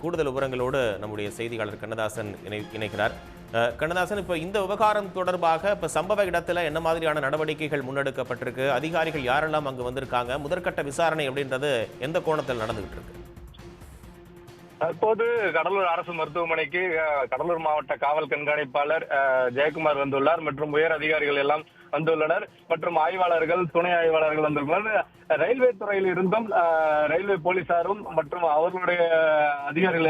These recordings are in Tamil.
கூடுதல் விவரங்களோடு நம்முடைய செய்தியாளர் கண்ணதாசன் இணைக்கிறார். கண்ணதாசன், இப்போ இந்த விவகாரம் தொடர்பாக இப்போ சம்பவ இடத்துல என்ன மாதிரியான நடவடிக்கைகள் முன்னெடுக்கப்பட்டிருக்கு? அதிகாரிகள் யாரெல்லாம் அங்கு வந்திருக்காங்க? முதற்கட்ட விசாரணை அப்படின்றது எந்த கோணத்தில் நடந்துகிட்டு இருக்கு? தற்போது கடலூர் அரசு மருத்துவமனைக்கு கடலூர் மாவட்ட காவல் கண்காணிப்பாளர் ஜெயக்குமார் வந்துள்ளார் மற்றும் உயர் அதிகாரிகள் எல்லாம் வந்துள்ளனர் மற்றும் ஆய்வாளர்கள், துணை ஆய்வாளர்கள் வந்துள்ளனர். ரயில்வே துறையில் இருந்தும் ரயில்வே போலீசாரும் மற்றும் அவர்களுடைய அதிகாரிகள்,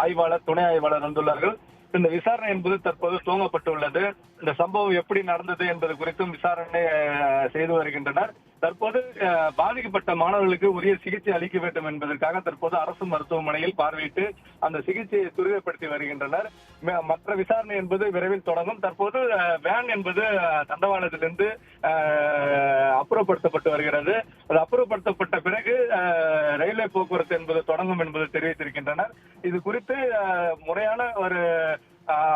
ஆய்வாளர், துணை ஆய்வாளர் வந்துள்ளார்கள். இந்த விசாரணை என்பது தற்போது துவங்கப்பட்டுள்ளது. இந்த சம்பவம் எப்படி நடந்தது என்பது குறித்தும் விசாரணை செய்து வருகின்றனர். தற்போது பாதிக்கப்பட்ட மாணவர்களுக்கு உரிய சிகிச்சை அளிக்க வேண்டும் என்பதற்காக தற்போது அரசு மருத்துவமனையில் பார்வையிட்டு அந்த சிகிச்சையை துரிதப்படுத்தி வருகின்றனர். மற்ற விசாரணை என்பது விரைவில் தொடங்கும். தற்போது வேன் என்பது தண்டவாளத்திலிருந்து அப்புறப்படுத்தப்பட்டு வருகிறது. அது அப்புறப்படுத்தப்பட்ட பிறகு ரயில்வே போக்குவரத்து என்பது தொடங்கும் என்பது தெரிவித்திருக்கின்றனர். இது குறித்து முறையான ஒரு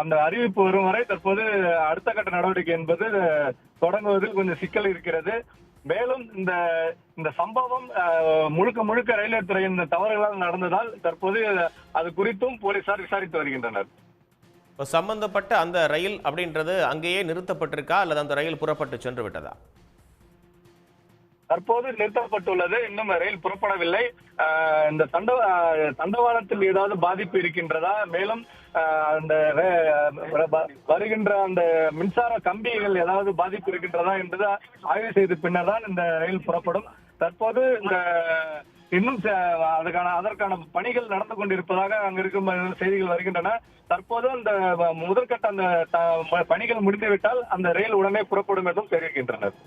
அந்த அறிவிப்பு வரும் வரை தற்போது அடுத்த கட்ட நடவடிக்கை என்பது தொடங்குவதில் கொஞ்சம் சிக்கல் இருக்கிறது. மேலும் இந்த சம்பவம் முழுக்க முழுக்க ரயில்வே துறையின் தவறுகளால் நடந்ததால் தற்போது அது குறித்தும் போலீசார் விசாரித்து வருகின்றனர். சம்பந்தப்பட்ட அந்த ரயில் அப்படின்றது அங்கேயே நிறுத்தப்பட்டிருக்கா அல்லது அந்த ரயில் புறப்பட்டு சென்று விட்டதா? தற்போது நிறுத்தப்பட்டுள்ளது. இன்னும் ரயில் புறப்படவில்லை. இந்த தண்டவாளத்தில் ஏதாவது பாதிப்பு இருக்கின்றதா, மேலும் அந்த வருகின்ற அந்த மின்சார கம்பிகள் ஏதாவது பாதிப்பு இருக்கின்றதா என்பது ஆய்வு செய்த பின்னர் தான் இந்த ரயில் புறப்படும். தற்போது இன்னும் அதற்கான பணிகள் நடந்து கொண்டிருப்பதாக அங்க இருக்கும் செய்திகள் வருகின்றன. தற்போது அந்த முதற்கட்ட அந்த பணிகள் முடிந்துவிட்டால் அந்த ரயில் உடனே புறப்படும் என்றும் தெரிவிக்கின்றனர்.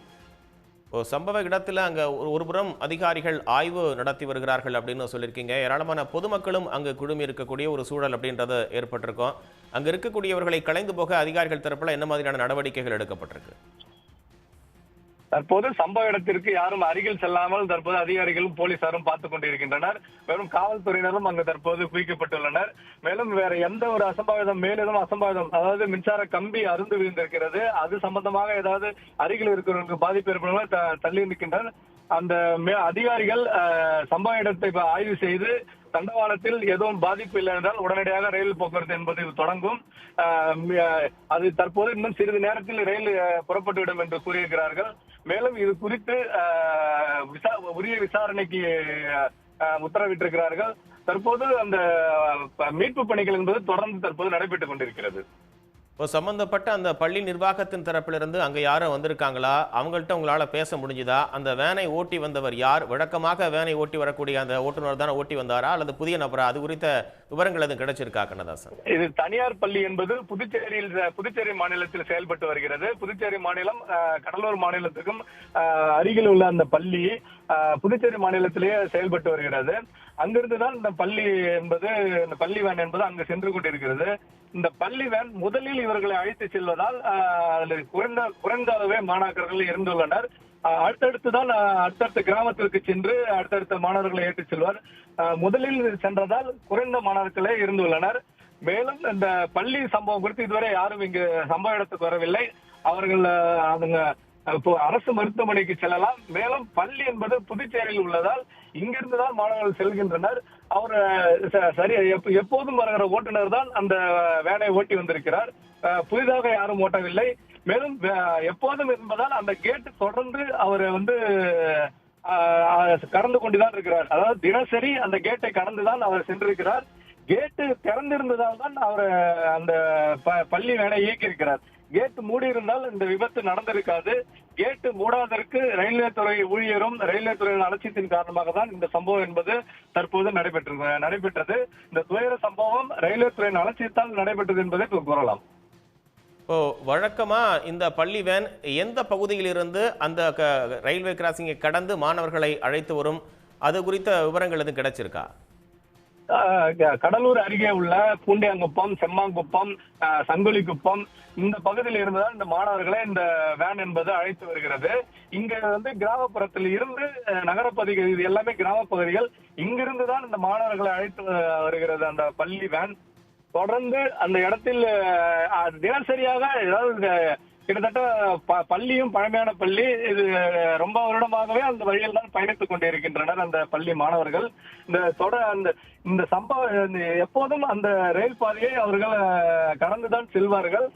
சம்பவ இடத்துல அங்க ஒருபுறம் அதிகாரிகள் ஆய்வு நடத்தி வருகிறார்கள் அப்படின்னு சொல்லியிருக்கீங்க. ஏராளமான பொதுமக்களும் அங்கு குழுமி இருக்கக்கூடிய ஒரு சூழல் அப்படின்றது ஏற்பட்டிருக்கும். அங்க இருக்கக்கூடியவர்களை கலைந்து போக அதிகாரிகள் தரப்புல என்ன மாதிரியான நடவடிக்கைகள் எடுக்கப்பட்டிருக்கு? தற்போது சம்பவ இடத்திற்கு யாரும் அருகில் செல்லாமல் தற்போது அதிகாரிகளும் போலீசாரும் பார்த்துக் கொண்டிருக்கின்றனர். மேலும் காவல்துறையினரும் அங்கு தற்போது குவிக்கப்பட்டுள்ளனர். மேலும் வேற எந்த ஒரு அசம்பாவிதம், மேலும் அசம்பாவிதம், அதாவது மின்சார கம்பி அருந்து விழுந்திருக்கிறது, அது சம்பந்தமாக ஏதாவது அருகில் இருக்கிறவர்களுக்கு பாதிப்பு ஏற்படுவதால் தள்ளி நிற்கின்றனர். அந்த அதிகாரிகள் சம்பவ இடத்தை ஆய்வு செய்து தண்டவாளத்தில் எதுவும் பாதிப்பு இல்லை என்றால் உடனடியாக ரயில் போக்குவரத்து என்பது தொடங்கும். அது தற்போது இன்னும் சிறிது நேரத்தில் ரயில் புறப்பட்டுவிடும் என்று கூறியிருக்கிறார்கள். மேலும் இது குறித்து உரிய விசாரணைக்கு உத்தரவிட்டிருக்கிறார்கள். தற்போது அந்த மீட்பு பணிகள் என்பது தொடர்ந்து தற்போது நடைபெற்றுக் கொண்டிருக்கிறது. இப்போ சம்பந்தப்பட்ட அந்த பள்ளி நிர்வாகத்தின் தரப்பிலிருந்து அங்க யாரும் வந்திருக்காங்களா? அவங்கள்ட்ட உங்களால பேச முடிஞ்சுதா? அந்த வேனை ஓட்டி வந்தவர் யார்? வழக்கமாக வேனை ஓட்டி வரக்கூடிய அந்த ஓட்டுநர் தானே ஓட்டி வந்தாரா அல்லது புதிய நபரா? அது குறித்த விவரங்கள் எதுவும் கிடைச்சிருக்கா கண்ணதாசன்? இது தனியார் பள்ளி என்பது புதுச்சேரி மாநிலத்தில் செயல்பட்டு வருகிறது. புதுச்சேரி மாநிலம் கடலூர் மாநிலத்துக்கும் அருகில் உள்ள அந்த பள்ளி புதுச்சேரி மாநிலத்திலேயே செயல்பட்டு வருகிறது. அங்கிருந்துதான் இந்த பள்ளி என்பது, இந்த பள்ளி வேன் என்பது அங்கு சென்று கொண்டிருக்கிறது. இந்த பள்ளி வேன் முதலில் இவர்களை அழைத்து செல்வதால் குறைந்த அளவே மாணாக்கர்கள் இருந்துள்ளனர். அடுத்தடுத்த கிராமத்திற்கு சென்று அடுத்தடுத்த மாணவர்களை ஏற்றுச் செல்வார். முதலில் சென்றதால் குறைந்த மாணவர்களே இருந்துள்ளனர். மேலும் இந்த பள்ளி சம்பவம் குறித்து இதுவரை யாரும் இங்கு சம்பவ இடத்துக்கு வரவில்லை. அவர்கள் இப்போ அரசு மருத்துவமனைக்கு செல்லலாம். மேலும் பள்ளி என்பது புதுச்சேரியில் உள்ளதால் இங்கிருந்துதான் மாணவர்கள் செல்கின்றனர். அவர் சரி எப்போதும் வருகிற ஓட்டுநர் தான் அந்த வேனை ஓட்டி வந்திருக்கிறார். புதிதாக யாரும் ஓட்டவில்லை. மேலும் எப்போதும் என்பதால் அந்த கேட்டு தொடர்ந்து அவர் கடந்து கொண்டுதான் இருக்கிறார். அதாவது தினசரி அந்த கேட்டை கடந்துதான் அவர் சென்றிருக்கிறார். கேட்டு திறந்திருந்ததால் தான் அவர் அந்த பள்ளி வேனை இயக்கியிருக்கிறார். கேட்டு மூடி இருந்தால் இந்த விபத்து நடந்திருக்காது. கேட்டு மூடாதற்கு ரயில்வே துறை ஊழியரும் ரயில்வே துறையின் அலட்சியத்தின் காரணமாக தான் இந்த சம்பவம் என்பது தற்போது நடைபெற்றது. இந்த துயர சம்பவம் ரயில்வே துறையின் அலட்சியத்தால் நடைபெற்றது என்பதை கூறலாம். இப்போ வழக்கமா இந்த பள்ளி வேன் எந்த பகுதியிலிருந்து அந்த ரயில்வே கிராசிங்கை கடந்து மாணவர்களை அழைத்து வரும்? அது குறித்த விவரங்கள் எதுவும் கிடைச்சிருக்கா? கடலூர் அருகே உள்ள பூண்டியாங்குப்பம், செம்மாங்குப்பம், சங்கொலிக்குப்பம் இந்த பகுதியில் இருந்துதான் இந்த மாணவர்களை இந்த வேன் என்பது அழைத்து வருகிறது. இங்க கிராமப்புறத்தில் இருந்து நகரப்பகுதிகள், இது எல்லாமே கிராமப்பகுதிகள். இங்கிருந்துதான் இந்த மாணவர்களை அழைத்து வருகிறது அந்த பள்ளி வேன். தொடர்ந்து அந்த இடத்தில் தினசரியாக, ஏதாவது கிட்டத்தட்ட பள்ளியும் பழமையான பள்ளி, இது ரொம்ப வருடமாகவே அந்த வழியில் தான் தான் பயணித்துக் கொண்டிருக்கின்றனர் அந்த பள்ளி மாணவர்கள். இந்த சம்பவம் எப்போதும் அந்த ரயில் பாதையை அவர்கள் கடந்துதான் செல்வார்கள்.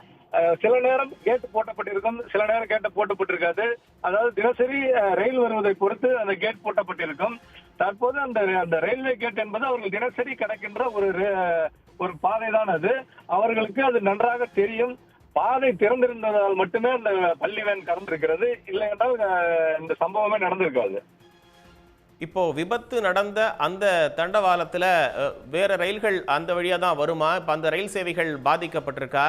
சில நேரம் கேட் போட்டப்பட்டிருக்கும், சில நேரம் கேட் போட்டப்பட்டிருக்காது. அதாவது தினசரி ரயில் வருவதை பொறுத்து அந்த கேட் போட்டப்பட்டிருக்கும். தற்போது அந்த ரயில்வே கேட் என்பது அவர்கள் தினசரி கடக்கின்ற ஒரு பாதை தான் அது. அவர்களுக்கு அது நன்றாக தெரியும். பாதை திறந்திருந்ததால் மட்டுமே அந்த பள்ளி வேன் கடந்திருக்கிறது. இல்லை என்றால் இந்த சம்பவமே நடந்திருக்காது. இப்போ விபத்து நடந்த அந்த தண்டவாளத்துல வேற ரயில்கள் அந்த வழியா தான் வருமா? இப்ப அந்த ரயில் சேவைகள் பாதிக்கப்பட்டிருக்கா?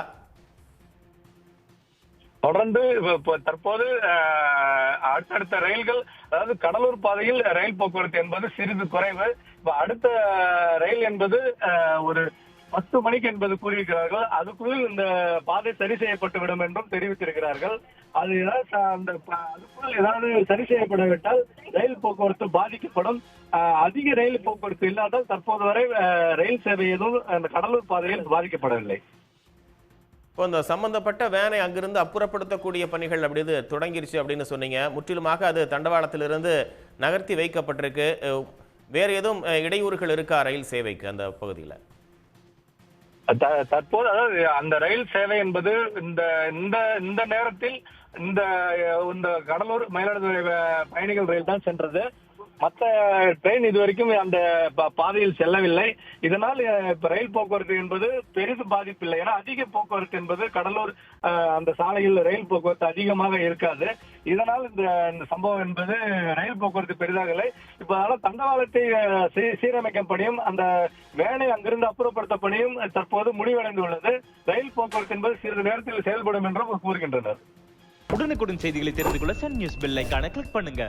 தொடர்ந்து தற்போது அடுத்தடுத்த ரயில்கள், அதாவது கடலூர் பாதையில் ரயில் போக்குவரத்து என்பது சிறிது குறைவு. இப்ப அடுத்த ரயில் என்பது ஒரு 10 மணிக்கு என்பது கூறியிருக்கிறார்கள். அதுக்குள் இந்த பாதை சரி செய்யப்பட்டு விடும் என்றும் தெரிவித்திருக்கிறார்கள். அது அதுக்குள் ஏதாவது சரி செய்யப்படவிட்டால் ரயில் போக்குவரத்து பாதிக்கப்படும். அதிக ரயில் போக்குவரத்து இல்லாதால் தற்போது வரை ரயில் சேவை எதுவும் அந்த கடலூர் பாதையில் பாதிக்கப்படவில்லை. இப்போ இந்த சம்பந்தப்பட்ட வேனை அங்கிருந்து அப்புறப்படுத்தக்கூடிய பணிகள் அப்படி தொடங்கிருச்சு அப்படின்னு சொன்னீங்க. முற்றிலுமாக அது தண்டவாளத்திலிருந்து நகர்த்தி வைக்கப்பட்டிருக்கு. வேற எதுவும் இடையூறுகள் இருக்கா ரயில் சேவைக்கு அந்த பகுதியில்? தற்போது அதாவது அந்த ரயில் சேவை என்பது இந்த நேரத்தில் இந்த கடலூர் மயிலாடுதுறை பயணிகள் ரயில் தான் சென்றது. மற்ற ட்ரெயின் இதுவரைக்கும் அந்த பாதையில் செல்லவில்லை. இதனால் இப்ப ரயில் போக்குவரத்து என்பது பெரிது பாதிப்பில்லை. ஏன்னா அதிக போக்குவரத்து என்பது கடலூர் அந்த சாலையில் ரயில் போக்குவரத்து அதிகமாக இருக்காது. இதனால் இந்த சம்பவம் என்பது ரயில் போக்குவரத்து பெரிதாக இல்லை. இப்ப அதனால தண்டவாளத்தை சீரமைக்கும் பணியும் அந்த வேனை அங்கிருந்து அப்புறப்படுத்த பணியும் தற்போது முடிவடைந்துள்ளது. ரயில் போக்குவரத்து என்பது சிறிது நேரத்தில் செயல்படும் என்றும் கூறுகின்றனர். உடனுக்குடன் செய்திகளை தெரிந்து கொள்ள சன் நியூஸ் பெல் ஐகானை கிளிக் பண்ணுங்க.